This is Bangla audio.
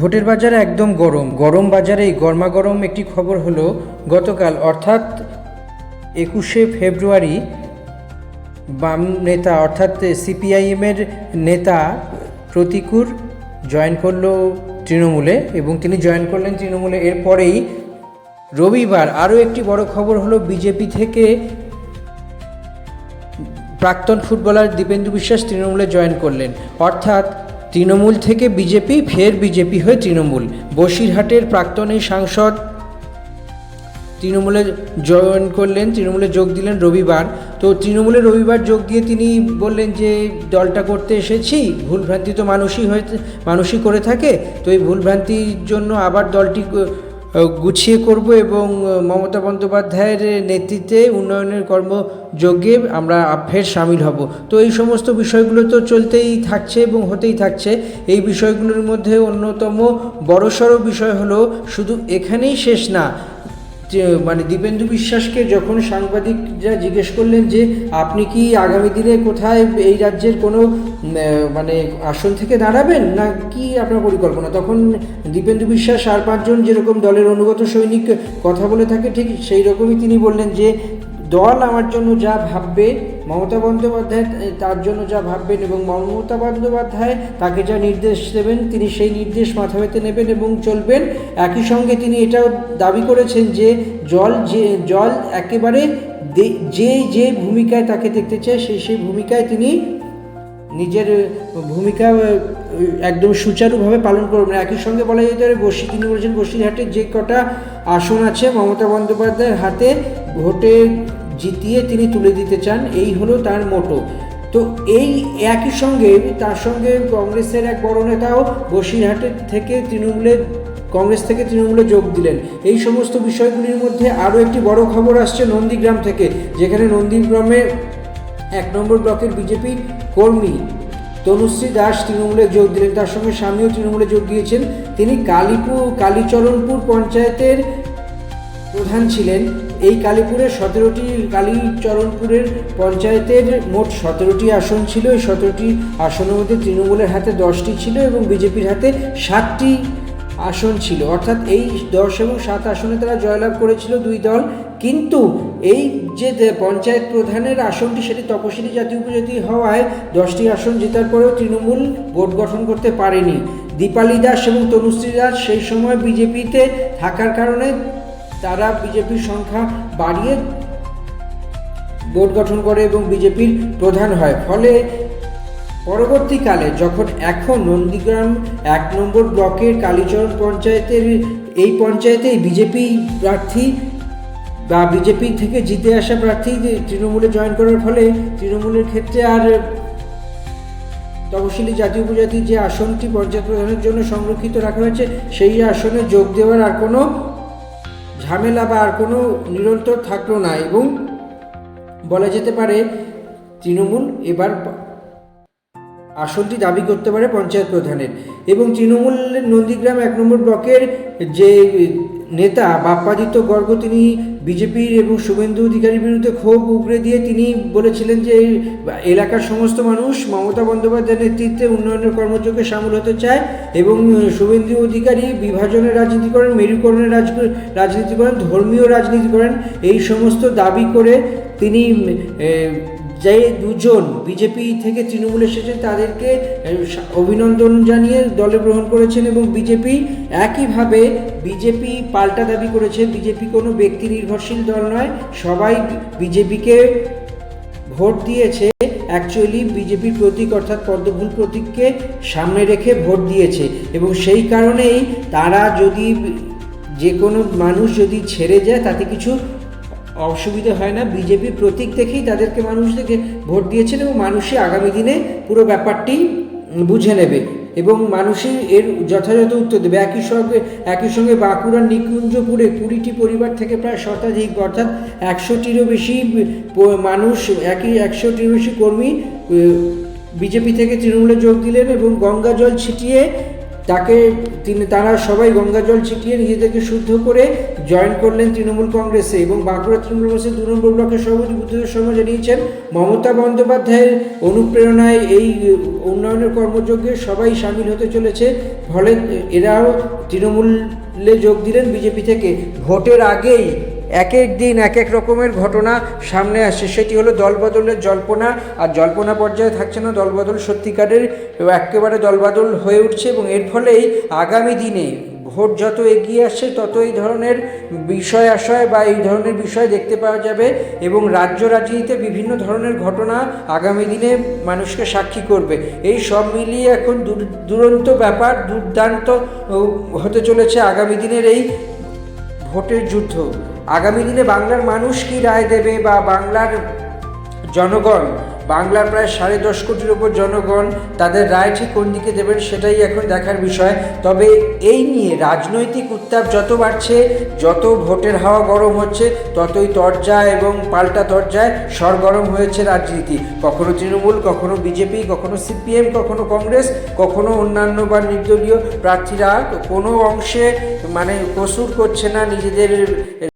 ভোটের বাজারে একদম গরম বাজারে গরমাগরম একটি খবর হলো গতকাল অর্থাৎ 21শে ফেব্রুয়ারি বাম নেতা অর্থাৎ সিপিআইএমের নেতা প্রতীকুর জয়েন করলো তৃণমূলে এবং তিনি জয়েন করলেন তৃণমূলে। এরপরেই রবিবার আরও একটি বড় খবর হলো বিজেপি থেকে প্রাক্তন ফুটবলার দীপেন্দু বিশ্বাস তৃণমূলে জয়েন করলেন। অর্থাৎ তৃণমূল থেকে বিজেপি, ফের বিজেপি হয়ে তৃণমূল। বসিরহাটের প্রাক্তন এই সাংসদ তৃণমূলে জয়েন করলেন, তৃণমূলে যোগ দিলেন রবিবার। তো তৃণমূলে রবিবার যোগ দিয়ে তিনি বললেন যে দলটা করতে এসেছি, ভুলভ্রান্তি তো মানুষই করে থাকে, তো এই ভুলভ্রান্তির জন্য আবার দলটি গুছিয়ে করব এবং মমতা বন্দ্যোপাধ্যায়ের নেতৃত্বে উন্নয়নের কর্মযজ্ঞে আমরা ফের সামিল হব। তো এই সমস্ত বিষয়গুলো তো চলতেই থাকছে এবং হতেই থাকছে। এই বিষয়গুলোর মধ্যে অন্যতম বড়সড় বিষয় হলো শুধু এখানেই শেষ না, মানে দীপেন্দু বিশ্বাসকে যখন সাংবাদিকরা জিজ্ঞেস করলেন যে আপনি কি আগামী দিনে কোথায় এই রাজ্যের কোনো মানে আসন থেকে দাঁড়াবেন না কি আপনার পরিকল্পনা, তখন দীপেন্দু বিশ্বাস আর পাঁচজন যেরকম দলের অনুগত সৈনিক কথা বলে থাকে ঠিক সেই রকমই তিনি বললেন যে দল আমার জন্য যা ভাববে, মমতা বন্দ্যোপাধ্যায় তার জন্য যা ভাববেন এবং মমতা বন্দ্যোপাধ্যায় তাকে যা নির্দেশ দেবেন তিনি সেই নির্দেশ মাথা পেতে নেবেন এবং চলবেন। একই সঙ্গে তিনি এটাও দাবি করেছেন যে জল একেবারে যে ভূমিকায় তাকে দেখতে চায় সেই ভূমিকায় তিনি নিজের ভূমিকা একদম সুচারুভাবে পালন করবেন। একই সঙ্গে বলা যেতে পারে তিনি বলেছেন বসিরহাটের যে কটা আসন আছে মমতা বন্দ্যোপাধ্যায়ের হাতে ভোটে জিতিয়ে তিনি তুলে দিতে চান, এই হলো তার মোটো। তো এই একই সঙ্গে তার সঙ্গে কংগ্রেসের এক বড় নেতাও বসিরহাটের থেকে কংগ্রেস থেকে তৃণমূলে যোগ দিলেন। এই সমস্ত বিষয়গুলির মধ্যে আরও একটি বড় খবর আসছে নন্দীগ্রাম থেকে, যেখানে নন্দীগ্রামে 1 নম্বর ব্লকের বিজেপি কর্মী তনুশ্রী দাস তৃণমূলে যোগ দিলেন। তার সঙ্গে স্বামীও তৃণমূলে যোগ দিয়েছেন। তিনি কালীচরণপুর পঞ্চায়েতের প্রধান ছিলেন। এই কালীচরণপুরের পঞ্চায়েতের মোট 17টি আসন ছিল। এই 17টি আসনের মধ্যে তৃণমূলের হাতে 10টি ছিল এবং বিজেপির হাতে 7টি আসন ছিল। অর্থাৎ এই 10 এবং 7 আসনে তারা জয়লাভ করেছিল দুই দল। কিন্তু এই যে পঞ্চায়েত প্রধানের আসনটি সেটি তপশিলি জাতি উপজাতি হওয়ায় 10টি আসন জেতার পরেও তৃণমূল ভোট গঠন করতে পারেনি। দীপালি দাস এবং তনুশ্রী দাস সেই সময় বিজেপিতে থাকার কারণে তারা বিজেপির সংখ্যা বাড়িয়ে ভোট গঠন করে এবং বিজেপির প্রধান হয়। ফলে পরবর্তীকালে যখন এখন নন্দীগ্রাম 1 নম্বর ব্লকের কালীচরণ পঞ্চায়েতের এই পঞ্চায়েতেই বিজেপি প্রার্থী বা বিজেপি থেকে জিতে আসা প্রার্থী তৃণমূলে জয়েন করার ফলে তৃণমূলের ক্ষেত্রে আর তপশিলি জাতি উপজাতির যে আসনটি পঞ্চায়েত প্রধানের জন্য সংরক্ষিত রাখা হয়েছে সেই আসনে যোগ দেওয়ার আর কোনো ঝামেলা বা আর কোনো নিরন্তর থাকলো না এবং বলা যেতে পারে তৃণমূল এবার আসনটি দাবি করতে পারে পঞ্চায়েত প্রধানের। এবং তৃণমূল নন্দীগ্রাম 1 নম্বর ব্লকের যে নেতা বাপ্পাদিত্য গর্গ তিনি বিজেপির এবং শুভেন্দু অধিকারীর বিরুদ্ধে ক্ষোভ উগরে দিয়ে তিনি বলেছিলেন যে এলাকার সমস্ত মানুষ মমতা বন্দ্যোপাধ্যায়ের নেতৃত্বে উন্নয়নের কর্মযজ্ঞে সামিল হতে চায় এবং শুভেন্দু অধিকারী বিভাজনের রাজনীতি করেন, মেরুকরণের রাজনীতি করেন, ধর্মীয় রাজনীতি করেন। এই সমস্ত দাবি করে তিনি যে দুজন বিজেপি থেকে তৃণমূলে এসেছেন তাদেরকে অভিনন্দন জানিয়ে দলে গ্রহণ করেছেন এবং বিজেপি একইভাবে পাল্টা দাবি করেছে বিজেপি কোনো ব্যক্তি নির্ভরশীল দল নয়, সবাই বিজেপিকে ভোট দিয়েছে অ্যাকচুয়ালি বিজেপির প্রতীক অর্থাৎ পদ্মফুল প্রতীককে সামনে রেখে ভোট দিয়েছে এবং সেই কারণেই তারা যদি যে কোনো মানুষ যদি ছেড়ে যায় তাতে কিছু অসুবিধা হয় না। বিজেপির প্রতীক দেখেই তাদেরকে মানুষ দেখে ভোট দিয়েছেন এবং মানুষই আগামী দিনে পুরো ব্যাপারটি বুঝে নেবে এবং মানুষই এর যথাযথ উত্তর দেবে। একই সঙ্গে বাঁকুড়ার নিকুঞ্জপুরে 20টি পরিবার থেকে প্রায় শতাধিক অর্থাৎ 100টিরও বেশি মানুষ 100টিরও বেশি কর্মী বিজেপি থেকে তৃণমূলে যোগ দিলেন এবং গঙ্গা জল ছিটিয়ে তারা সবাই গঙ্গাজল ছিটিয়ে নিজেদেরকে শুদ্ধ করে জয়েন করলেন তৃণমূল কংগ্রেসে। এবং বাঁকুড়া তৃণমূল কংগ্রেসের 2 নম্বর ব্লকের সভাপতি বুদ্ধদেব শর্মা জানিয়েছেন, মমতা বন্দ্যোপাধ্যায়ের অনুপ্রেরণায় এই উন্নয়নের কর্মযজ্ঞে সবাই সামিল হতে চলেছে। ফলে এরাও তৃণমূলে যোগ দিলেন বিজেপি থেকে। ভোটের আগেই এক এক দিন এক এক রকমের ঘটনা সামনে আসছে, সেটি হলো দলবদলের জল্পনা। আর জল্পনা পর্যায়ে থাকছে না, দলবদল সত্যিকারের একেবারে দলবদল হয়ে উঠছে। এবং এর ফলেই আগামী দিনে ভোট যত এগিয়ে আসছে তত এই ধরনের বিষয় আশয় বা এই ধরনের বিষয় দেখতে পাওয়া যাবে। এবং রাজ্য রাজনীতিতে বিভিন্ন ধরনের ঘটনা আগামী দিনে মানুষকে সাক্ষী করবে। এই সব মিলিয়ে এখন দুরন্ত ব্যাপার, দুর্দান্ত হতে চলেছে আগামী দিনের এই ভোটের যুদ্ধ। আগামী দিনে বাংলার মানুষ কি রায় দেবে, বা বাংলার জনগণ, বাংলার প্রায় 10.5 কোটির ওপর জনগণ তাদের রায় ঠিক কোন দিকে দেবেন সেটাই এখন দেখার বিষয়। তবে এই নিয়ে রাজনৈতিক উত্তাপ যত বাড়ছে, যত ভোটের হাওয়া গরম হচ্ছে, ততই তরজা এবং পাল্টা তরজায় সরগরম হয়েছে রাজনীতি। কখনো তৃণমূল, কখনো বিজেপি, কখনো সিপিএম, কখনো কংগ্রেস, কখনো অন্যান্য বা নির্দলীয় প্রার্থীরা কোনো অংশে কসুর করছে না নিজেদের